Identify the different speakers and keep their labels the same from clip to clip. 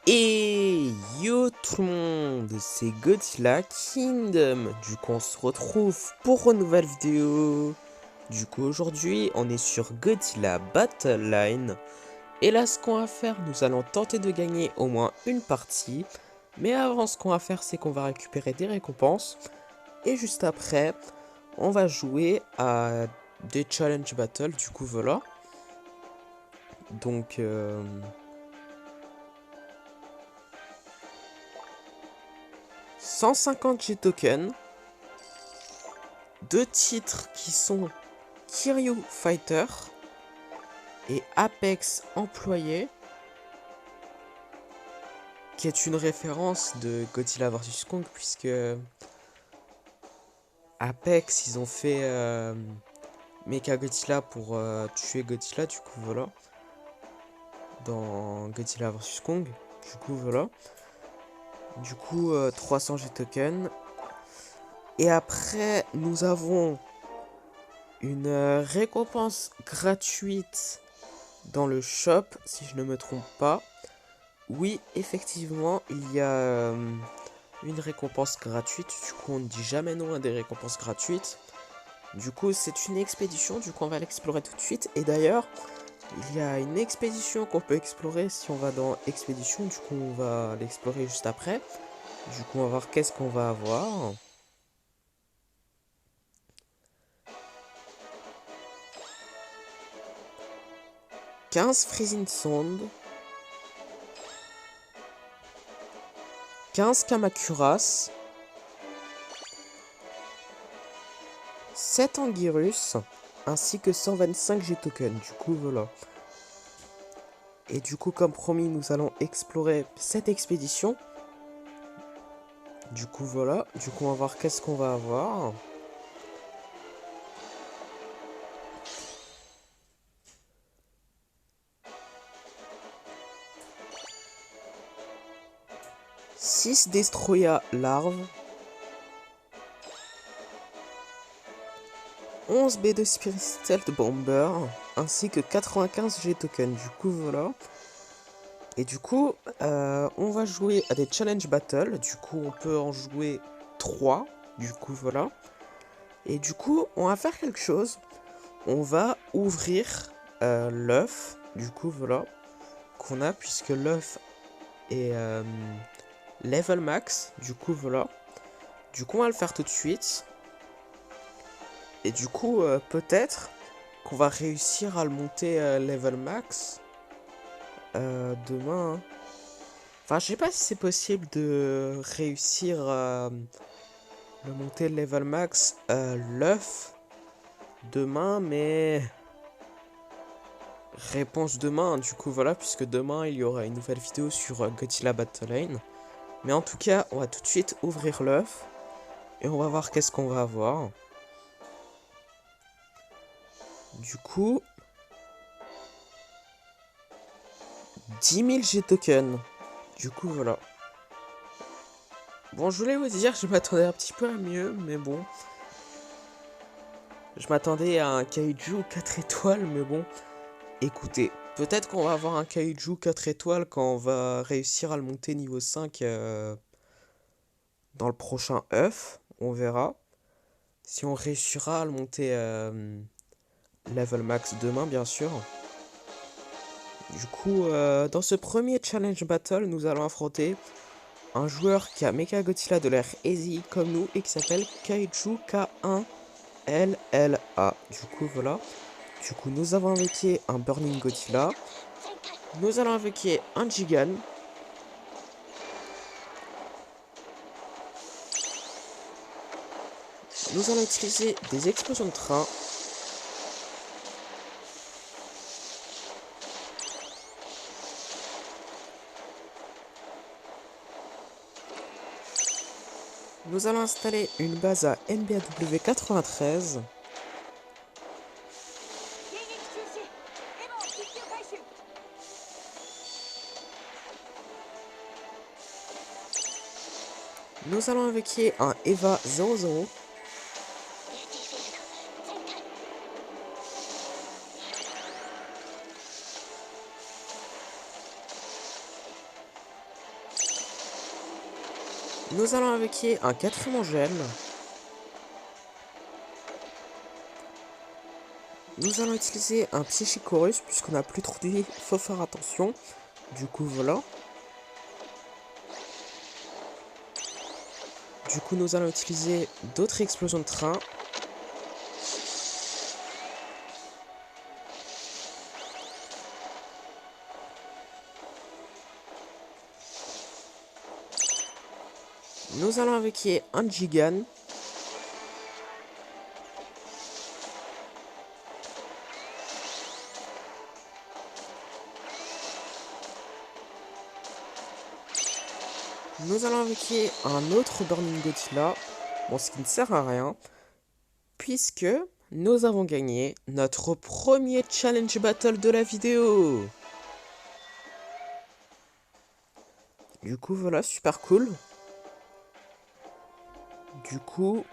Speaker 1: Et yo tout le monde, c'est Godzilla Kingdom. Du coup, on se retrouve pour une nouvelle vidéo. Du coup, aujourd'hui, on est sur Godzilla Battle Line. Et là, ce qu'on va faire, nous allons tenter de gagner au moins une partie. Mais avant, ce qu'on va faire, c'est qu'on va récupérer des récompenses. Et juste après, on va jouer à des challenge battles. Du coup, voilà. Donc, 150 G-tokens. Deux titres qui sont Kiryu Fighter et Apex Employé, qui est une référence de Godzilla vs Kong, puisque Apex, ils ont fait Mecha-Godzilla pour tuer Godzilla, du coup voilà, dans Godzilla vs Kong, du coup voilà. Du coup 300 G-tokens. Et après, nous avons une récompense gratuite dans le shop, si je ne me trompe pas. Oui, effectivement, il y a une récompense gratuite. Du coup, on ne dit jamais non à des récompenses gratuites. Du coup, c'est une expédition. Du coup, on va l'explorer tout de suite. Et d'ailleurs, il y a une expédition qu'on peut explorer si on va dans expédition. Du coup, on va l'explorer juste après. Du coup, on va voir qu'est-ce qu'on va avoir. « 15 Freezing Sound, 15 Kamakuras, 7 Anguirus, ainsi que 125 G-tokens. Du coup, voilà. Et du coup, comme promis, nous allons explorer cette expédition. Du coup, voilà. Du coup, on va voir qu'est-ce qu'on va avoir. « 6 Destroya larves. 11 B2 Spirit Stealth Bomber. Ainsi que 95 G-tokens. Du coup, voilà. Et du coup, on va jouer à des challenge battles. Du coup, on peut en jouer 3. Du coup, voilà. Et du coup, on va faire quelque chose. On va ouvrir l'œuf. Du coup, voilà. Qu'on a, puisque l'œuf est level max. Du coup, voilà. Du coup, on va le faire tout de suite. Et du coup, peut-être qu'on va réussir à le monter level max demain. Hein. Enfin, je sais pas si c'est possible de réussir à le monter level max l'œuf demain, mais réponse demain. Du coup, voilà, puisque demain il y aura une nouvelle vidéo sur Godzilla Battle Line. Mais en tout cas, on va tout de suite ouvrir l'œuf et on va voir qu'est-ce qu'on va avoir. Du coup, 10 000 G-tokens. Du coup, voilà. Bon, je voulais vous dire, je m'attendais un petit peu à mieux, mais bon. Je m'attendais à un Kaiju 4 étoiles, mais bon. Écoutez, peut-être qu'on va avoir un Kaiju 4 étoiles quand on va réussir à le monter niveau 5 dans le prochain œuf. On verra. Si on réussira à le monter level max demain, bien sûr. Du coup, dans ce premier challenge battle, nous allons affronter un joueur qui a Mecha Godzilla de l'air easy comme nous et qui s'appelle Kaiju K1LLA. Du coup, voilà. Du coup, nous avons invoqué un Burning Godzilla. Nous allons invoquer un Gigan. Nous allons utiliser des explosions de train. Nous allons installer une base à NBAW 93. Nous allons invoquer un EVA 00. Nous allons invoquer un 4ème Angel. Nous allons utiliser un Psychicorus puisqu'on n'a plus trop de vie, faut faire attention. Du coup voilà. Du coup nous allons utiliser d'autres explosions de train. Nous allons invoquer un Gigan. Nous allons invoquer un autre Burning Godzilla. Bon, ce qui ne sert à rien. Puisque nous avons gagné notre premier challenge battle de la vidéo. Du coup, voilà, super cool. Du coup...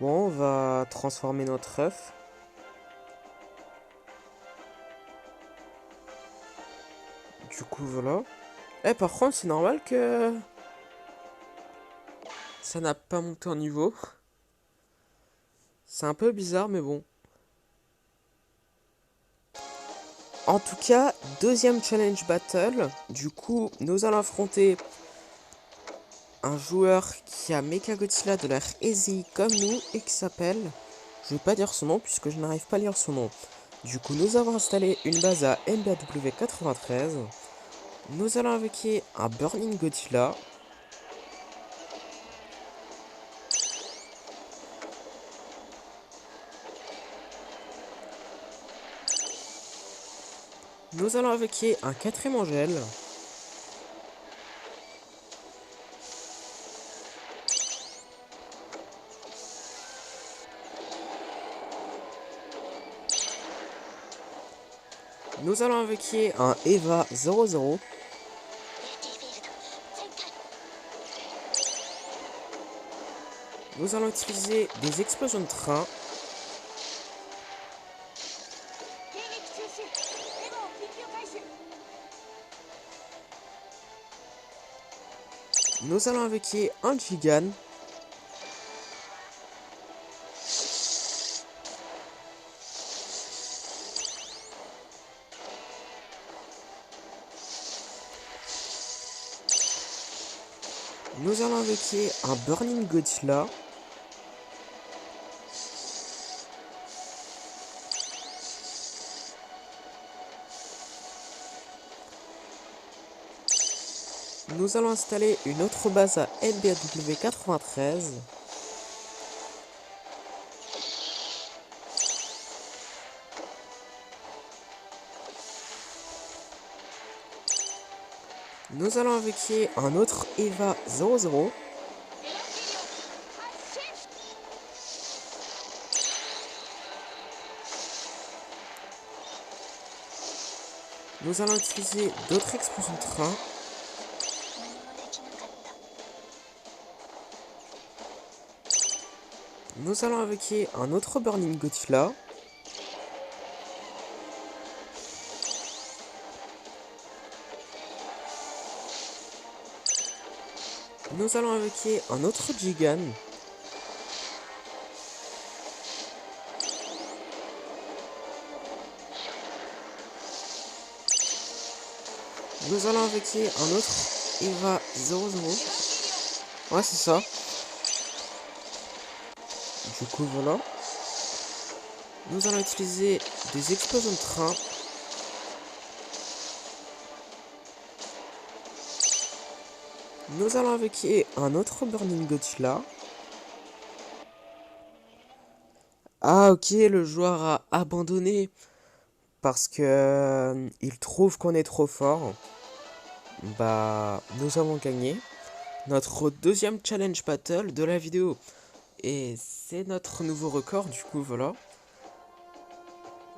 Speaker 1: Bon, on va transformer notre œuf. Du coup, voilà. Eh, par contre, c'est normal que... ça n'a pas monté en niveau. C'est un peu bizarre, mais bon. En tout cas, deuxième challenge battle. Du coup, nous allons affronter un joueur qui a Mechagodzilla de l'air easy comme nous et qui s'appelle... Je vais pas dire son nom puisque je n'arrive pas à lire son nom. Du coup, nous avons installé une base à MBAW 93. Nous allons invoquer un Burning Godzilla. Nous allons invoquer un 4ème Angel. Nous allons invoquer un Eva 00. Nous allons utiliser des explosions de train. Nous allons invoquer un Gigan. Nous allons invoquer un Burning Godzilla. Nous allons installer une autre base à MBAW 93. Nous allons invoquer un autre Eva 00. Nous allons utiliser d'autres explosions de train. Nous allons invoquer un autre Burning Godzilla. Nous allons invoquer un autre Gigan. Nous allons invoquer un autre Eva 00. Ouais, c'est ça. Du coup, voilà. Nous allons utiliser des explosions de train. Nous allons invoquer un autre Burning Godzilla. Ah, ok, le joueur a abandonné parce que il trouve qu'on est trop fort. Bah, nous avons gagné notre deuxième challenge battle de la vidéo. Et c'est notre nouveau record, du coup, voilà.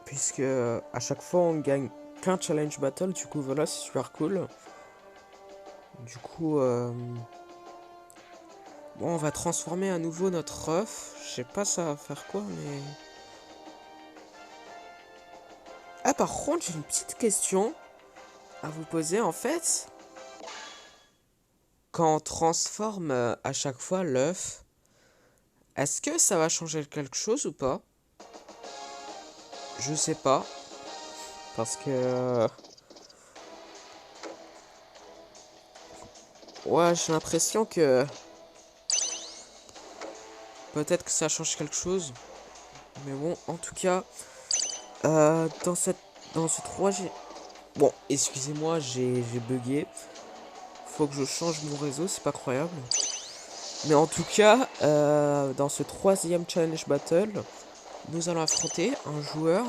Speaker 1: Puisque à chaque fois on gagne qu'un challenge battle, du coup, voilà, c'est super cool. Du coup, Bon, on va transformer à nouveau notre œuf. Je sais pas ça va faire quoi, mais... Ah, par contre, j'ai une petite question à vous poser. En fait, quand on transforme à chaque fois l'œuf, est-ce que ça va changer quelque chose ou pas? Je sais pas. Parce que... ouais, j'ai l'impression que... peut-être que ça change quelque chose. Mais bon, en tout cas... dans ce 3G... Bon, excusez-moi, j'ai bugué. Faut que je change mon réseau, c'est pas croyable. Mais en tout cas, dans ce troisième challenge battle, nous allons affronter un joueur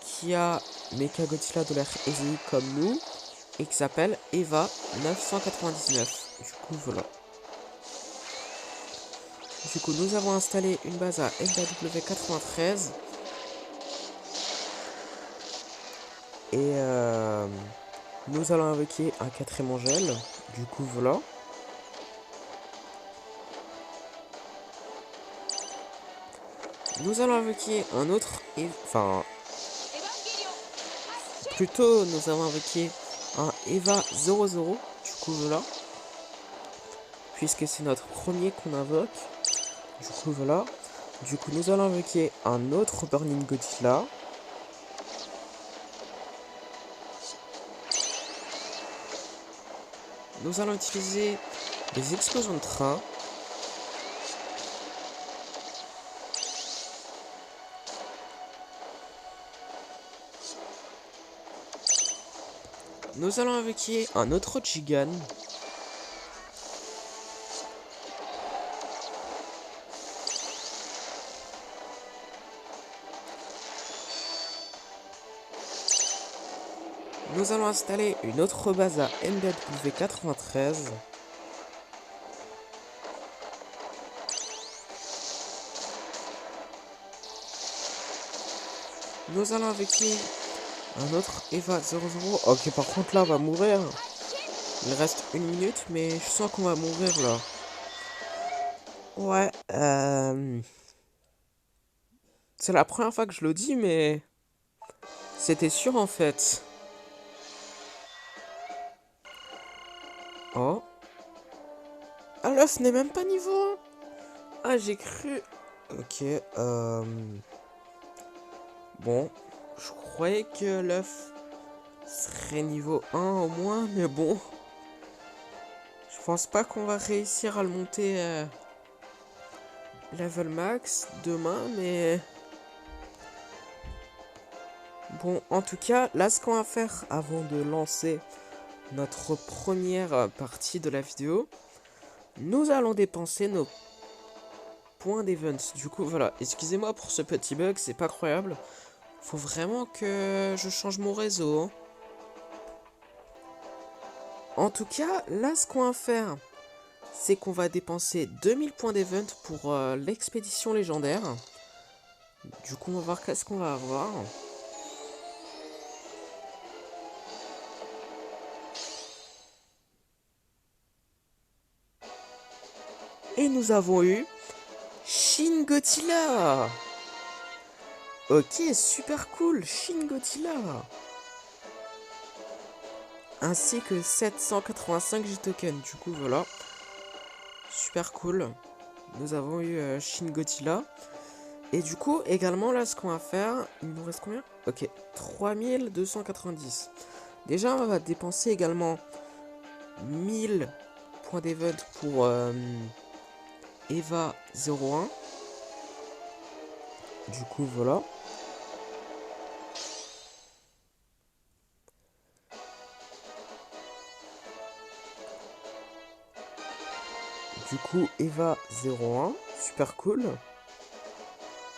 Speaker 1: qui a Mechagodzilla de l'air Easy comme nous et qui s'appelle Eva 999. Du coup, voilà. Du coup, nous avons installé une base à MW93 et nous allons invoquer un quatrième Angèle. Du coup, voilà. Nous allons invoquer un autre... Enfin... plutôt, nous avons invoqué un Eva 00. Du coup, voilà. Puisque c'est notre premier qu'on invoque. Du coup, voilà. Du coup, nous allons invoquer un autre Burning Godzilla. Nous allons utiliser des explosions de train. Nous allons invoquer un autre Gigan. Nous allons installer une autre base à MW93. Nous allons invoquer un autre Eva 00. Ok, par contre là, on va mourir. Il reste une minute, mais je sens qu'on va mourir là. Ouais, c'est la première fois que je le dis, mais c'était sûr en fait. Oh. Ah là, ce n'est même pas niveau 1. Ah, j'ai cru. Ok, bon. Je croyais que l'œuf serait niveau 1 au moins, mais bon. Je pense pas qu'on va réussir à le monter level max demain, mais... bon, en tout cas, là, ce qu'on va faire avant de lancer notre première partie de la vidéo, nous allons dépenser nos points d'event. Du coup, voilà, excusez-moi pour ce petit bug, c'est pas croyable. Faut vraiment que je change mon réseau. Hein. En tout cas, là, ce qu'on va faire, c'est qu'on va dépenser 2000 points d'event pour l'expédition légendaire. Du coup, on va voir qu'est-ce qu'on va avoir. Et nous avons eu Shin Godzilla. Ok, super cool, Shin Godzilla. Ainsi que 785 J-Token. Du coup, voilà. Super cool. Nous avons eu Shin Godzilla. Et du coup, également, là, ce qu'on va faire... il nous reste combien? Ok, 3290. Déjà, on va dépenser également 1000 points d'event pour Eva 01. Du coup, voilà. Du coup, Eva 01. Super cool.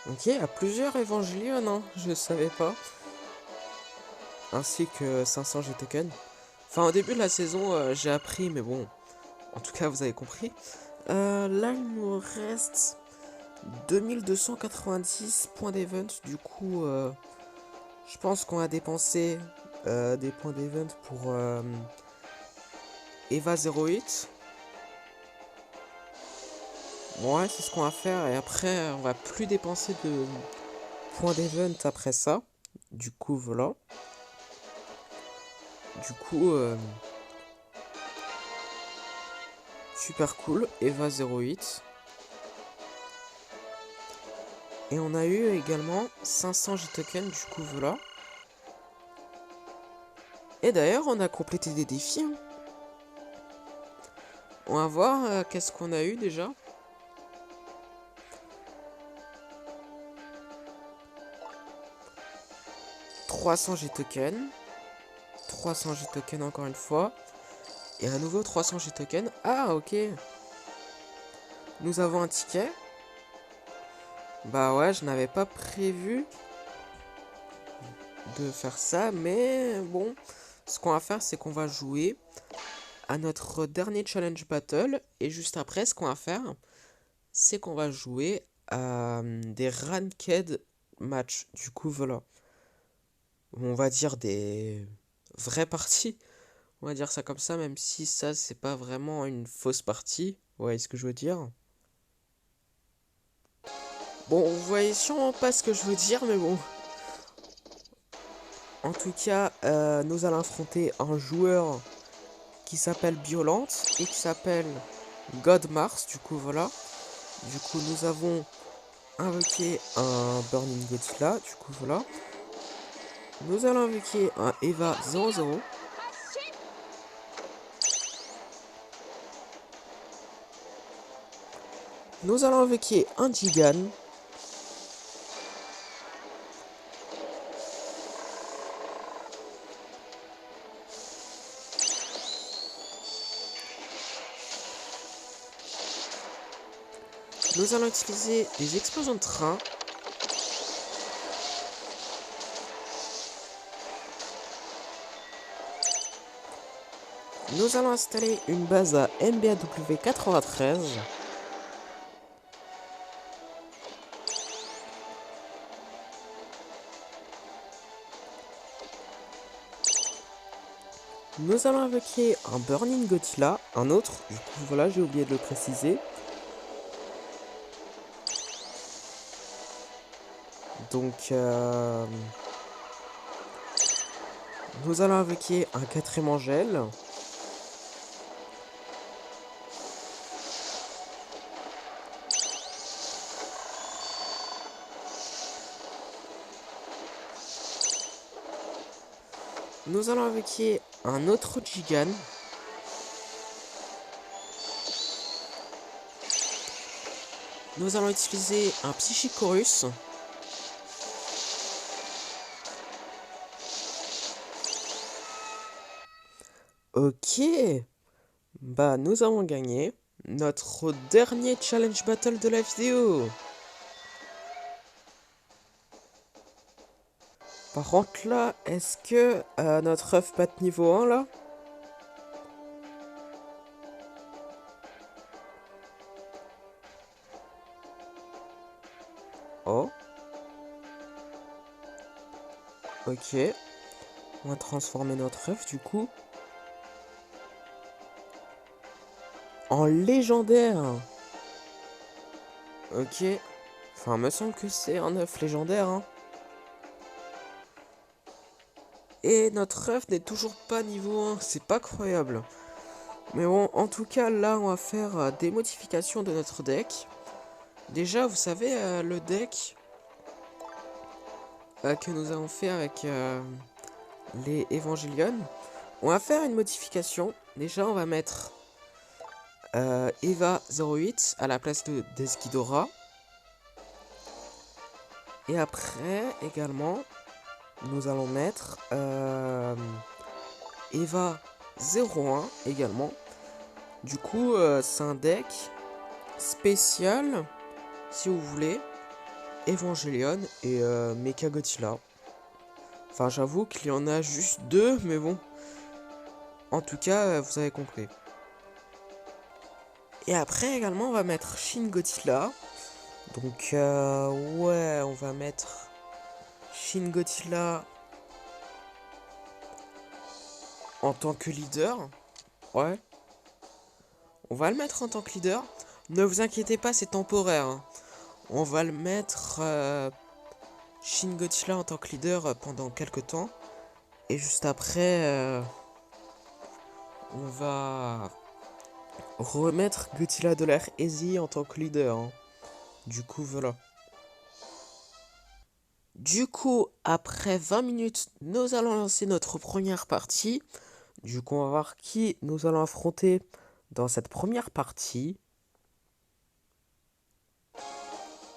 Speaker 1: Ok, il y a plusieurs Evangelion, hein, je savais pas. Ainsi que 500 G-Token. Enfin, au début de la saison, j'ai appris, mais bon, en tout cas, vous avez compris. Là, il nous reste 2290 points d'event. Du coup, je pense qu'on va dépenser des points d'event pour Eva 08. Ouais, c'est ce qu'on va faire. Et après, on va plus dépenser de points d'event après ça. Du coup, voilà. Du coup, super cool. Eva 08. Et on a eu également 500 J-tokens. Du coup, voilà. Et d'ailleurs, on a complété des défis, hein. On va voir qu'est-ce qu'on a eu déjà. 300 J-tokens. 300 J-tokens encore une fois. Et à nouveau 300 J-tokens. Ah, ok. Nous avons un ticket. Bah ouais, je n'avais pas prévu de faire ça. Mais bon, ce qu'on va faire, c'est qu'on va jouer à notre dernier challenge battle. Et juste après, ce qu'on va faire, c'est qu'on va jouer à des ranked matchs. Du coup, voilà. On va dire des vraies parties. On va dire ça comme ça, même si ça, c'est pas vraiment une fausse partie. Vous voyez ce que je veux dire? Bon, vous voyez sûrement pas ce que je veux dire, mais bon. En tout cas, nous allons affronter un joueur qui s'appelle Violente et qui s'appelle God Mars. Du coup, voilà. Du coup, nous avons invoqué un Burning Godzilla. Du coup, voilà. Nous allons invoquer un Eva 00. Nous allons invoquer un Gigan. Nous allons utiliser des explosions de train. Nous allons installer une base à MBAW 93. Nous allons invoquer un Burning Godzilla, un autre, du coup voilà, j'ai oublié de le préciser. Donc, nous allons invoquer un quatrième Angèle. Nous allons invoquer un autre Gigan. Nous allons utiliser un Psychicorus. Ok. Bah, nous avons gagné notre dernier challenge battle de la vidéo. Par contre là, est-ce que notre œuf bat niveau 1 là? Oh. Ok. On va transformer notre œuf du coup en légendaire. Ok. Enfin, me semble que c'est un œuf légendaire, hein. Et notre œuf n'est toujours pas niveau 1. C'est pas croyable. Mais bon, en tout cas, là, on va faire des modifications de notre deck. Déjà, vous savez, le deck que nous avons fait avec les Evangelion. On va faire une modification. Déjà, on va mettre Eva 08 à la place de Desghidorah. Et après, également, nous allons mettre Eva 01 également. Du coup, c'est un deck spécial, si vous voulez, Evangelion et Mechagodzilla. Enfin, j'avoue qu'il y en a juste deux, mais bon. En tout cas, vous avez compris. Et après, également, on va mettre Shin Godzilla. Donc, ouais, on va mettre Shin Godzilla en tant que leader. Ouais. On va le mettre en tant que leader. Ne vous inquiétez pas, c'est temporaire, hein. On va le mettre Shin Godzilla en tant que leader pendant quelques temps. Et juste après, on va remettre Godzilla de l'air Easy en tant que leader, hein. Du coup, voilà. Du coup, après 20 minutes, nous allons lancer notre première partie. Du coup, on va voir qui nous allons affronter dans cette première partie.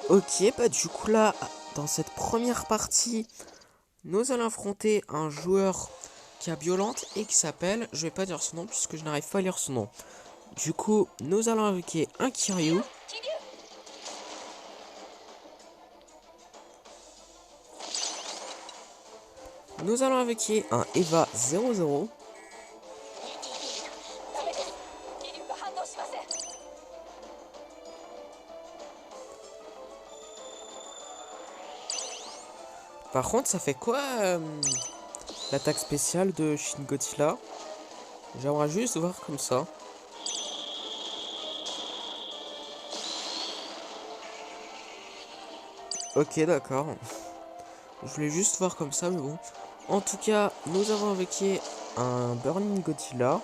Speaker 1: Ok, bah du coup là, dans cette première partie, nous allons affronter un joueur qui a violente et qui s'appelle, je vais pas dire son nom puisque je n'arrive pas à lire son nom. Du coup, nous allons invoquer un Kiryu. Nous allons invoquer un Eva 00. Par contre, ça fait quoi l'attaque spéciale de Shin Godzilla? J'aimerais juste voir comme ça. Ok, d'accord. Je voulais juste voir comme ça, mais bon. En tout cas, nous avons invoqué un Burning Godzilla.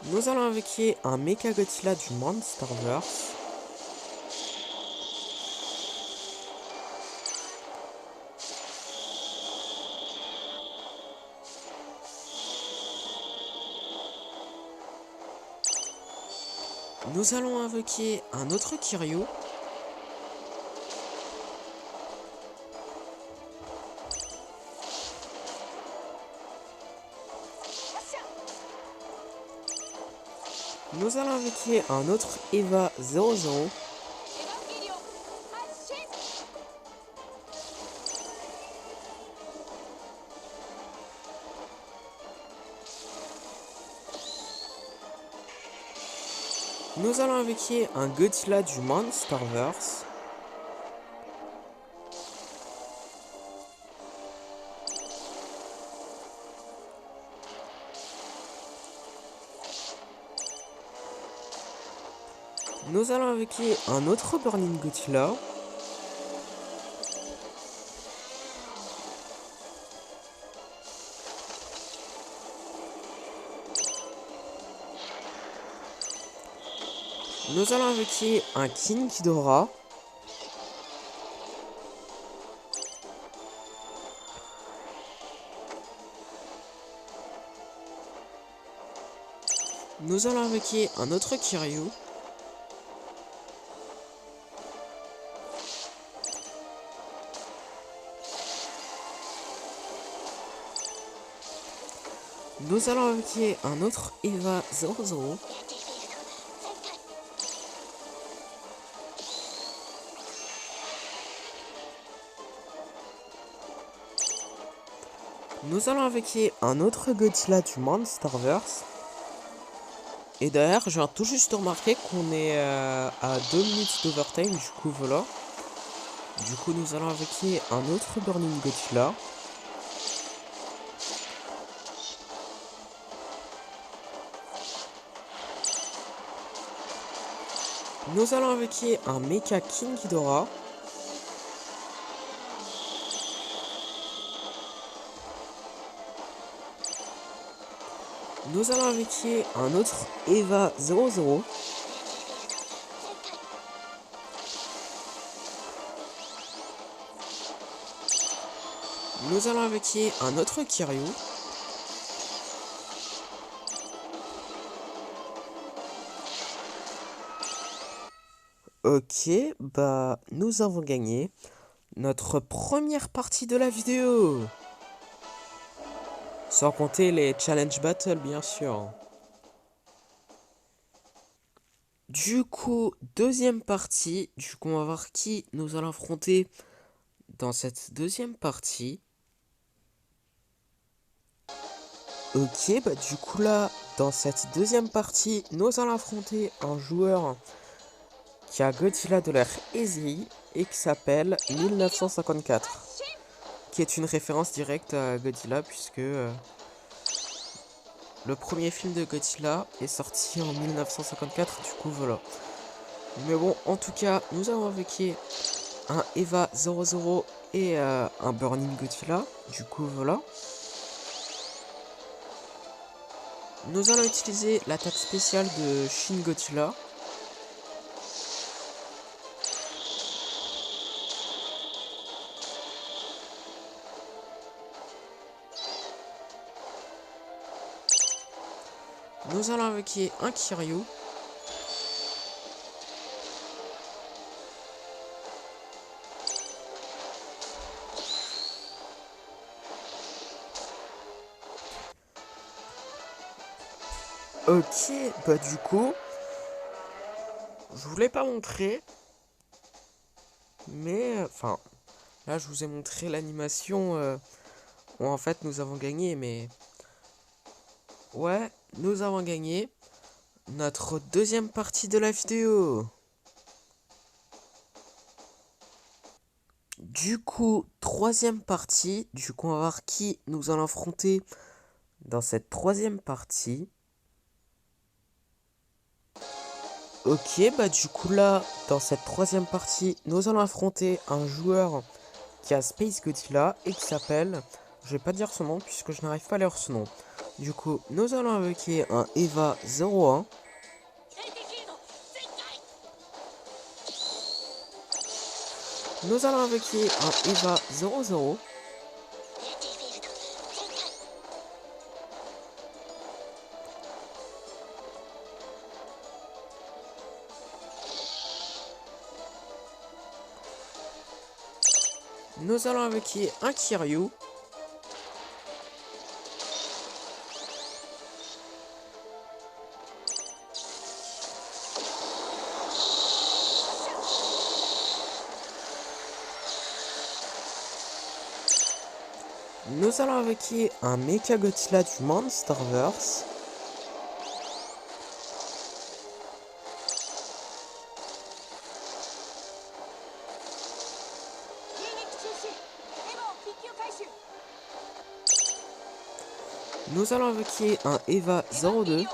Speaker 1: Nous allons invoquer un Mecha Godzilla du Monsterverse. Nous allons invoquer un autre Kiryu. Nous allons invoquer un autre Eva 00. Nous allons invoquer un Godzilla du Monsterverse. Nous allons invoquer un autre Burning Godzilla. Nous allons invoquer un King Ghidorah. Nous allons invoquer un autre Kiryu. Nous allons invoquer un autre Eva 00. Nous allons invoquer un autre Godzilla du Monsterverse. Et d'ailleurs, je viens tout juste de remarquer qu'on est à 2 minutes d'overtime, du coup voilà. Du coup, nous allons invoquer un autre Burning Godzilla. Nous allons invoquer un Mecha King Ghidorah. Nous allons invoquer un autre Eva 00. Nous allons invoquer un autre Kiryu. Ok, bah nous avons gagné notre première partie de la vidéo. Sans compter les challenge battles, bien sûr. Du coup, deuxième partie. Du coup, on va voir qui nous allons affronter dans cette deuxième partie. Ok, bah du coup là, dans cette deuxième partie, nous allons affronter un joueur qui a Godzilla de l'air Easy et qui s'appelle 1954. qui est une référence directe à Godzilla, puisque le premier film de Godzilla est sorti en 1954, du coup voilà. Mais bon, en tout cas, nous avons invoqué un Eva 00 et un Burning Godzilla, du coup voilà. Nous allons utiliser l'attaque spéciale de Shin Godzilla. Nous allons invoquer un Kiryu. Ok, bah du coup, je voulais pas montrer, mais enfin, là je vous ai montré l'animation où en fait nous avons gagné, mais ouais, nous avons gagné notre deuxième partie de la vidéo. Du coup, troisième partie, du coup on va voir qui nous allons affronter dans cette troisième partie. Ok, bah du coup là, dans cette troisième partie, nous allons affronter un joueur qui a Space Godzilla et qui s'appelle, je vais pas dire son nom puisque je n'arrive pas à lire son nom. Du coup, nous allons invoquer un Eva 01. Nous allons invoquer un Eva 00. Nous allons invoquer un Kiryu. Nous allons invoquer un Mecha Godzilla du Monsterverse. Nous allons invoquer un Eva 02.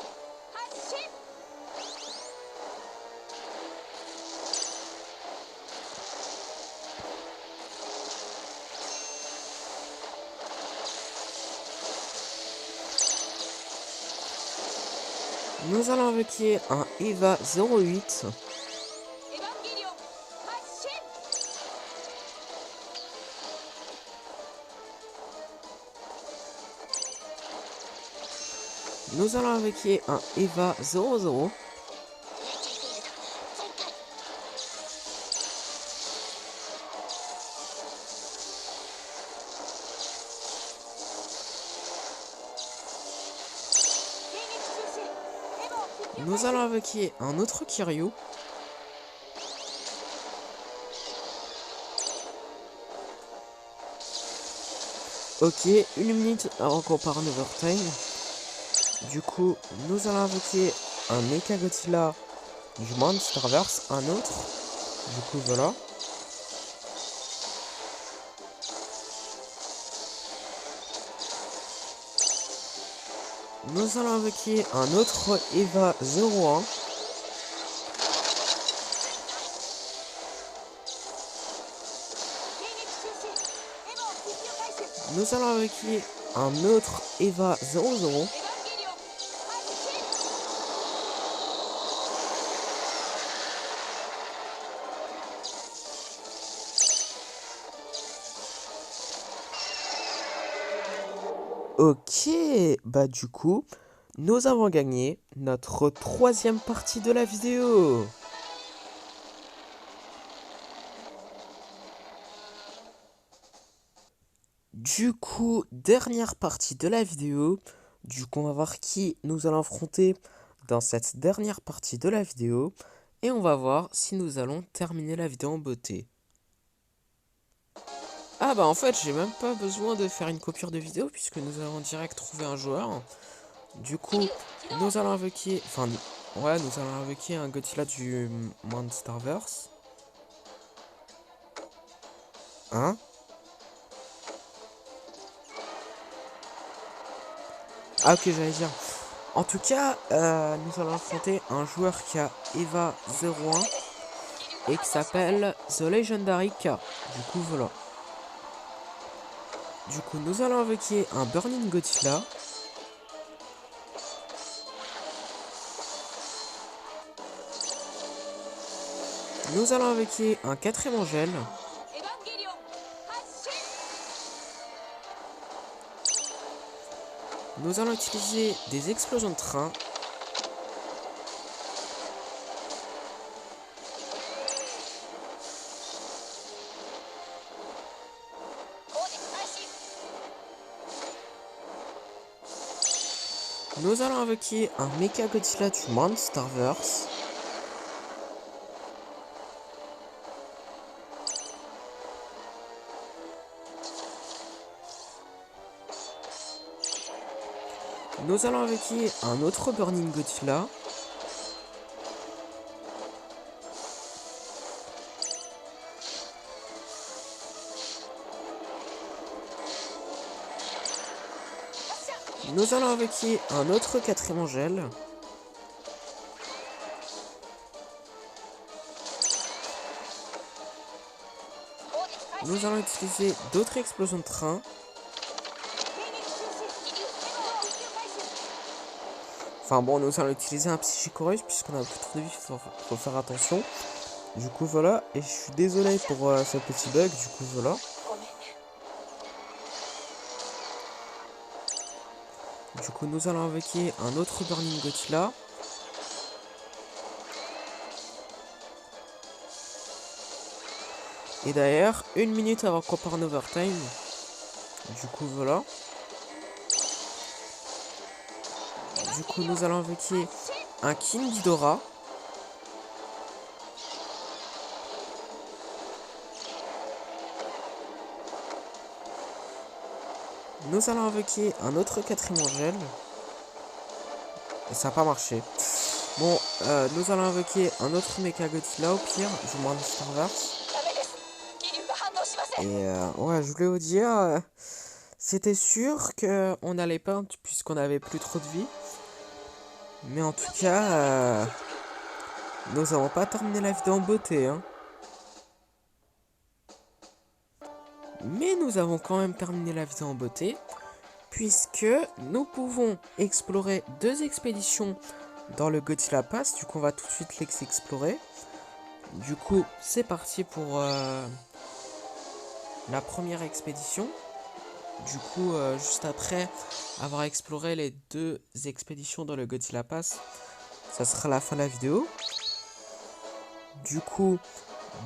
Speaker 1: Nous allons invoquer un Eva 08. Nous allons invoquer un Eva 00. Nous allons invoquer un autre Kiryu. Ok, 1 minute avant qu'on part en overtime. Du coup, nous allons invoquer un Mecha Godzilla du Monsterverse, un autre. Du coup, voilà. Nous allons invoquer un autre Eva 01. Nous allons invoquer un autre Eva 00. Ok, bah du coup, nous avons gagné notre troisième partie de la vidéo. Du coup, dernière partie de la vidéo. Du coup, on va voir qui nous allons affronter dans cette dernière partie de la vidéo. Et on va voir si nous allons terminer la vidéo en beauté. Ah bah en fait, j'ai même pas besoin de faire une coupure de vidéo puisque nous allons direct trouver un joueur. Du coup, nous allons invoquer... Enfin, ouais, nous allons invoquer un Godzilla du Monsterverse. Hein? Ah ok, j'allais dire. En tout cas, nous allons affronter un joueur qui a Eva 01 et qui s'appelle The Legendary K. Du coup, voilà. Du coup, nous allons invoquer un Burning Godzilla. Nous allons invoquer un 4ème Angel. Nous allons utiliser des explosions de train. Nous allons invoquer un Mecha Godzilla du Monsterverse. Nous allons invoquer un autre Burning Godzilla. Nous allons invoquer un autre 4ème Angel. Nous allons utiliser d'autres explosions de train. Enfin bon, nous allons utiliser un Psychicorus puisqu'on a plus trop de vie, faut faire attention. Du coup voilà, et je suis désolé pour ce petit bug, du coup voilà. Du coup nous allons invoquer un autre Burning Godzilla. Et d'ailleurs, 1 minute avant qu'on parte en overtime. Du coup voilà. Du coup nous allons invoquer un King Ghidorah. Nous allons invoquer un autre 4ème Angel. Et ça n'a pas marché. Bon, nous allons invoquer un autre Mecha Godzilla au pire, du Monsterverse. Et ouais, je voulais vous dire, c'était sûr qu'on allait perdre puisqu'on avait plus trop de vie. Mais en tout cas, nous n'avons pas terminé la vidéo en beauté, hein. Mais nous avons quand même terminé la vidéo en beauté, puisque nous pouvons explorer 2 expéditions dans le Godzilla Pass. Du coup, on va tout de suite les explorer. Du coup, c'est parti pour la première expédition. Du coup, juste après avoir exploré les 2 expéditions dans le Godzilla Pass, ça sera la fin de la vidéo. Du coup,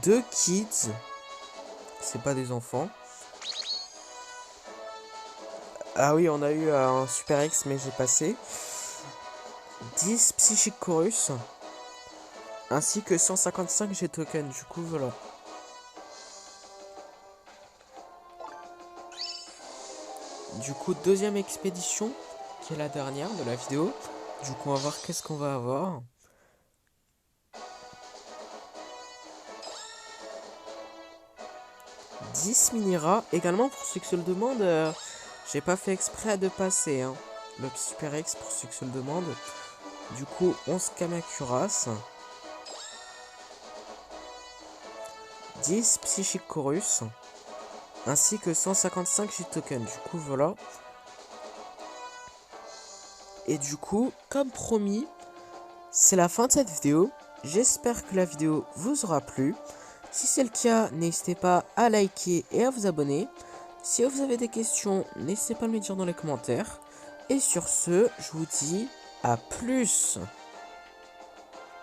Speaker 1: 2 kids, c'est pas des enfants. Ah oui, on a eu un Super X, mais j'ai passé. 10 Psychicorus, ainsi que 155 G-Token. Du coup, voilà. Du coup, 2e expédition, qui est la dernière de la vidéo. Du coup, on va voir qu'est-ce qu'on va avoir. « 10 Minira. Également, pour ceux qui se le demandent, j'ai pas fait exprès de passer, hein, le Super X, pour ceux qui se le demandent. Du coup, 11 Kamacuras. 10 Psychicorus. Ainsi que 155 G-Token. Du coup, voilà. Et du coup, comme promis, c'est la fin de cette vidéo. J'espère que la vidéo vous aura plu. Si c'est le cas, n'hésitez pas à liker et à vous abonner. Si vous avez des questions, n'hésitez pas à me les dire dans les commentaires. Et sur ce, je vous dis à plus.